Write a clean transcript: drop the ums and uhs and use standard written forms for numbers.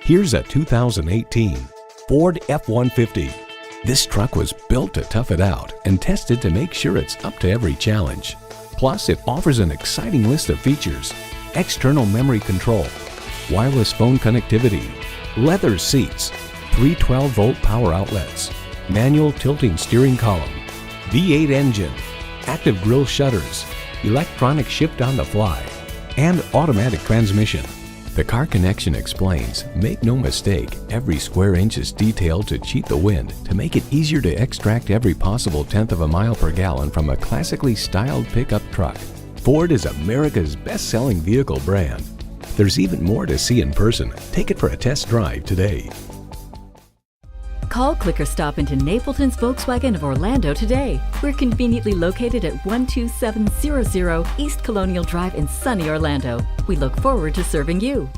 Here's a 2018 Ford F-150. This truck was built to tough it out and tested to make sure it's up to every challenge. Plus, it offers an exciting list of features: external memory control, wireless phone connectivity, leather seats, 3 12-volt power outlets, manual tilting steering column, V8 engine, active grille shutters, electronic shift on the fly, and automatic transmission. The Car Connection explains, make no mistake, every square inch is detailed to cheat the wind to make it easier to extract every possible tenth of a mile per gallon from a classically styled pickup truck. Ford is America's best-selling vehicle brand. There's even more to see in person. Take it for a test drive today. Call, click, or stop into Napleton's Volkswagen of Orlando today. We're conveniently located at 12700 East Colonial Drive in sunny Orlando. We look forward to serving you.